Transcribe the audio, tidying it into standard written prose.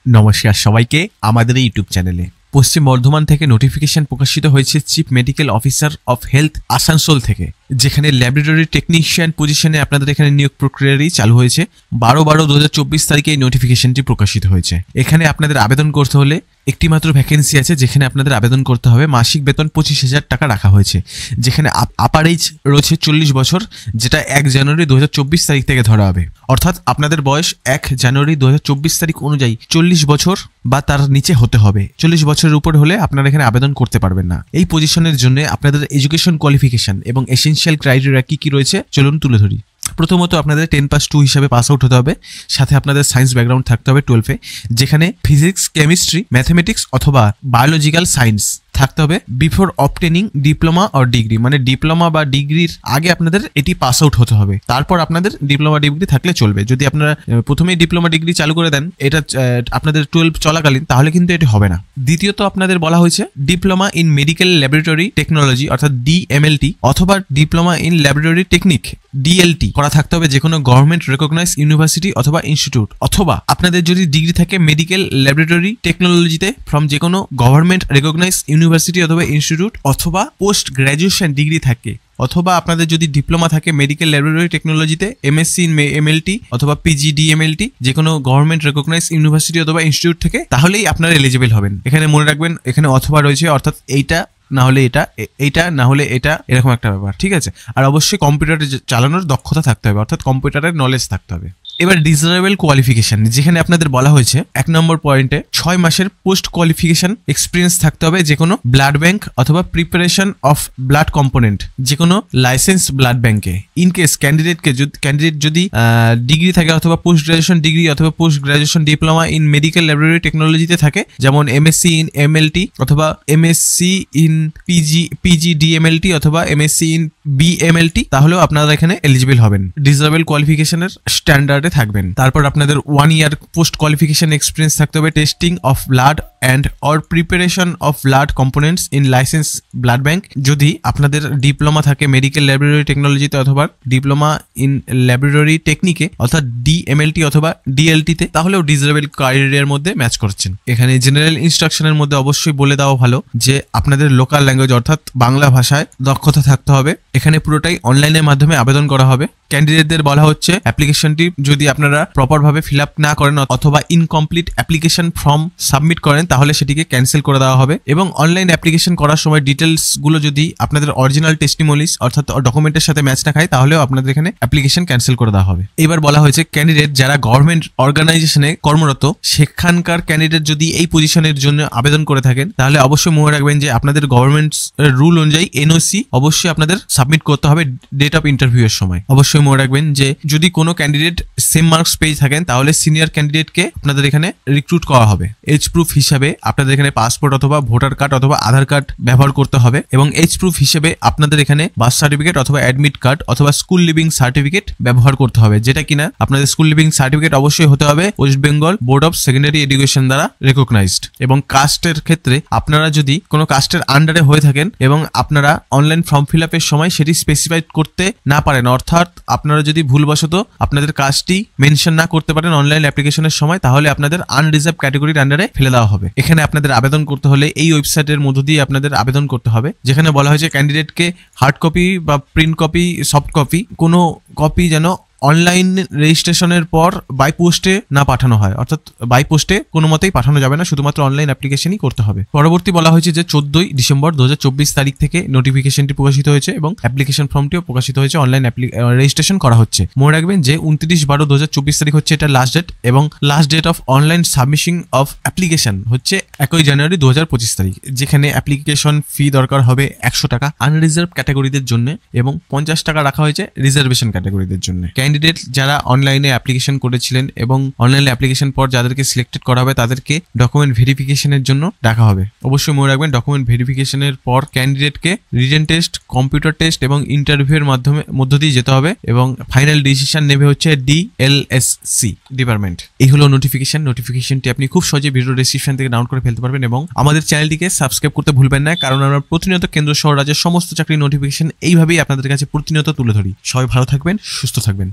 নমস্কার সবাইকে আমাদের এই ইউটিউব চ্যানেলে। পশ্চিম বর্ধমান থেকে নোটিফিকেশন প্রকাশিত হয়েছে chief medical officer of health Asansol থেকে, যেখানে ল্যাবরেটরি টেকনিশিয়ান পজিশনে আপনাদের এখানে নিয়োগ প্রক্রিয়াটি চালু হয়েছে। 12/12/2024 তারিখে এই নোটিফিকেশনটি প্রকাশিত হয়েছে। এখানে আপনাদের আবেদন করতে হলে একটি মাত্র ভ্যাকেন্সি আছে, যেখানে আপনাদের আবেদন করতে হবে। মাসিক বেতন 25,000 টাকা রাখা হয়েছে, যেখানে আপার এজ রয়েছে 40 বছর, যেটা 1 জানুয়ারি 2024 তারিখ থেকে ধরা হবে। অর্থাৎ আপনাদের বয়স 1 জানুয়ারি 2024 তারিখ অনুযায়ী 40 বছর বা তার নিচে হতে হবে। 40 বছরের উপর হলে আপনারা এখানে আবেদন করতে পারবেন না। এই পজিশনের জন্য আপনাদের এডুকেশন কোয়ালিফিকেশন এবং এসেনশিয়াল ক্রাইটেরিয়া কি কি রয়েছে চলুন তুলে ধরি। প্রথমত আপনাদের 10+2 হিসাবে পাস আউট হতে হবে, সাথে আপনাদের সায়েন্স ব্যাকগ্রাউন্ড থাকতে হবে 12-এ, যেখানে ফিজিক্স, কেমিস্ট্রি, ম্যাথমেটিক্স অথবা বায়োলজিক্যাল সায়েন্স থাকতে হবে before obtaining diploma or degree. মানে ডিপ্লোমা বা ডিগ্রির আগে আপনাদের এটি পাস আউট হতে হবে, তারপর আপনাদের ডিপ্লোমা ডিগ্রি থাকলে চলবে। যদি আপনারা প্রথমেই ডিপ্লোমা ডিগ্রি চালু করে দেন এটা আপনাদের 12 চলাকালীন, তাহলে কিন্তু এটি হবে না। দ্বিতীয়ত আপনাদের বলা হয়েছে diploma in medical laboratory technology অর্থাৎ DMLT অথবা diploma in laboratory technique DLT করা থাকতে হবে যে কোনো গভর্নমেন্ট রেকগনাইজ ইউনিভার্সিটি অথবা ইনস্টিটিউট, অথবা আপনাদের যদি ডিগ্রি থাকে মেডিকেল ল্যাবরেটরি টেকনোলজিতে ফ্রম যে কোনো গভর্নমেন্ট রেকগনাইজ ইউনিভার্সিটি অথবা ইনস্টিটিউট, অথবা পোস্ট গ্র্যাজুয়েশন ডিগ্রি থাকে, অথবা আপনাদের যদি ডিপ্লোমা থাকে মেডিকেল ল্যাবরেটরি টেকনোলজিতে MSc ইন MLT অথবা PG DMLT যে কোনো গভর্নমেন্ট রেকগনাইজ ইউনিভার্সিটি অথবা ইনস্টিটিউট থেকে, তাহলেই আপনারা এলিজিবল হবেন। এখানে মনে রাখবেন এখানে অথবা রয়েছে, অর্থাৎ এইটা না হলে এটা, এইটা না হলে এটা, এরকম একটা ব্যাপার, ঠিক আছে। আর অবশ্যই কম্পিউটারে চালানোর দক্ষতা থাকতে হবে, অর্থাৎ কম্পিউটারের নলেজ থাকতে হবে। এবার ডিজারেবল কোয়ালিফিকেশন, যেখানে আপনাদের বলা হয়েছে 1 নম্বর পয়েন্টে 6 মাসের পোস্ট কোয়ালিফিকেশন এক্সপিরিয়েন্স থাকতে হবে যে কোনো ব্লাড ব্যাংক অথবা প্রিপারেশন অফ ব্লাড কম্পোনেন্ট যে কোনো লাইসেন্স ব্লাড ব্যাংকে। ইন কেস ক্যান্ডিডেট যদি ডিগ্রি থাকে অথবা পোস্ট গ্রাজুয়েশন ডিগ্রি অথবা post graduation diploma in medical laboratory টেকনোলজিতে থাকে, যেমন MSc ইন MLT অথবা MSc ইন PG DMLT অথবা MSc ইন BMLT, তাহলেও আপনারা এখানে এলিজিবল হবেন, ডিজারেবল কোয়ালিফিকেশনের স্ট্যান্ডার্ডে থাকবেন। তারপর আপনাদের 1 ইয়ার পোস্ট কোয়ালিফিকেশন এক্সপিরিয়েন্স থাকতে হবে testing of blood and or preparation of blood components in licence blood bank. যদি আপনাদের ডিপ্লোমা থাকে মেডিকেল ল্যাবরেটরি টেকনোলজিতে অথবা ডিপ্লোমা ইন ল্যাবরেটরি টেকনিকে অর্থাৎ DMLT অথবা DLT-তে, তাহলেও ডিজারেবল ক্রাইটেরিয়ার মধ্যে ম্যাচ করছেন। এখানে জেনারেল ইনস্ট্রাকশনের মধ্যে অবশ্যই বলে দেওয়া ভালো যে আপনাদের লোকাল ল্যাঙ্গুয়েজ অর্থাৎ বাংলা ভাষায় দক্ষতা থাকতে হবে। এখানে পুরোটাই অনলাইনের মাধ্যমে আবেদন করা হবে। ক্যান্ডিডেটদের বলা হচ্ছে অ্যাপ্লিকেশনটি যদি আপনারা প্রপারভাবে ফিল আপ না করেন অথবা ইনকমপ্লিট অ্যাপ্লিকেশন ফর্ম সাবমিট করেন, তাহলে সেটিকে ক্যান্সেল করে দেওয়া হবে। এবং অনলাইন অ্যাপ্লিকেশন করার সময় ডিটেলসগুলো যদি আপনাদের অরিজিনাল টেস্টিমোনিজ অর্থাৎ ডকুমেন্টের সাথে ম্যাচ না খায়, তাহলেও আপনাদের এখানে অ্যাপ্লিকেশন ক্যান্সেল করে দেওয়া হবে। এবার বলা হয়েছে ক্যান্ডিডেট যারা গভর্নমেন্ট অর্গানাইজেশনে কর্মরত, সেখানকার ক্যান্ডিডেট যদি এই পজিশনের জন্য আবেদন করে থাকেন, তাহলে অবশ্যই মনে রাখবেন যে আপনাদের গভর্নমেন্ট রুল অনুযায়ী NOC অবশ্যই আপনাদের সাবমিট করতে হবে ডেট অফ ইন্টারভিউ এর সময়। অবশ্যই মনে রাখবেন যে যদি কোনো ক্যান্ডিডেট সেম মার্কস পেয়ে থাকেন, তাহলে সিনিয়র ক্যান্ডিডেটকে আপনাদের এখানে রিক্রুট করা হবে। এজ প্রুফ হিসাবে আপনাদের এখানে পাসপোর্ট অথবা ভোটার কার্ড অথবা আধার কার্ড ব্যবহার করতে হবে, এবং এজ প্রুফ হিসেবে আপনাদের এখানে বার্থ সার্টিফিকেট অথবা অ্যাডমিট কার্ড অথবা স্কুল লিভিং সার্টিফিকেট ব্যবহার করতে হবে, যেটা কিনা আপনাদের স্কুল লিভিং সার্টিফিকেট অবশ্যই হতে হবে West Bengal board of secondary education দ্বারা রেকগনাইজড। এবং কাস্টের ক্ষেত্রে আপনারা যদি কোনো কাস্টের আন্ডারে হয়ে থাকেন এবং আপনারা অনলাইন ফর্ম ফিল আপের সময় সেটি স্পেসিফাই করতে না পারেন, অর্থাৎ আপনারা যদি ভুলবশত আপনাদের কাস্টটি মেনশন না করতে পারেন অনলাইন অ্যাপ্লিকেশনের সময়, তাহলে আপনাদের আনরিজার্ভ ক্যাটাগরির আন্ডারে ফেলে দেওয়া হবে। এখানে আপনাদের আবেদন করতে হলে এই ওয়েবসাইটের মধ্য দিয়ে আপনাদের আবেদন করতে হবে, যেখানে বলা হয়েছে ক্যান্ডিডেটকে হার্ড কপি বা প্রিন্ট কপি, সফট কপি, কোনো কপি যেন অনলাইন রেজিস্ট্রেশনের পর বাই পোস্টে না পাঠানো হয়, অর্থাৎ বাই পোস্টে কোনো মতেই পাঠানো যাবে না, শুধুমাত্র অনলাইন অ্যাপ্লিকেশনই করতে হবে। পরবর্তী বলা হয়েছে যে 14 ডিসেম্বর 2024 তারিখ থেকে নোটিফিকেশনটি প্রকাশিত হয়েছে এবং অ্যাপ্লিকেশন ফর্মটিও প্রকাশিত হয়েছে, অনলাইন রেজিস্ট্রেশন করা হচ্ছে। মনে রাখবেন যে 29/12/2024 তারিখ হচ্ছে এটা লাস্ট ডেট, এবং last date of online submission of application হচ্ছে 1 জানুয়ারি 2025 তারিখ, যেখানে অ্যাপ্লিকেশন ফি দরকার হবে 100 টাকা আনরিজার্ভ ক্যাটাগরিদের জন্য এবং 50 টাকা রাখা হয়েছে রিজার্ভেশন ক্যাটাগরিদের জন্য। ক্যান্ডিডেট যারা অনলাইনে অ্যাপ্লিকেশন করেছিলেন এবং অনলাইন অ্যাপ্লিকেশন পর যাদেরকে সিলেক্টেড করা হবে, তাদেরকে ডকুমেন্ট ভেরিফিকেশনের জন্য ডাকা হবে। অবশ্যই মনে রাখবেন ডকুমেন্ট ভেরিফিকেশনের পর ক্যান্ডিডেটকে রিটেন টেস্ট, কম্পিউটার টেস্ট এবং ইন্টারভিউয়ের মধ্য দিয়ে যেতে হবে, এবং ফাইনাল ডিসিশন নেবে হচ্ছে DLSC ডিপার্টমেন্ট। এই হলো নোটিফিকেশনটি আপনি খুব সহজে ভিডিও ডেসক্রিপশন থেকে ডাউনলোড করে ফেলতে পারবেন, এবং আমাদের চ্যানেলটিকে সাবস্ক্রাইব করতে ভুলবেন না, কারণ আমরা প্রতিনিয়ত কেন্দ্র সহ রাজ্যের সমস্ত চাকরির নোটিফিকেশন এইভাবেই আপনাদের কাছে প্রতিনিয়ত তুলে ধরি। সবাই ভালো থাকবেন, সুস্থ থাকবেন।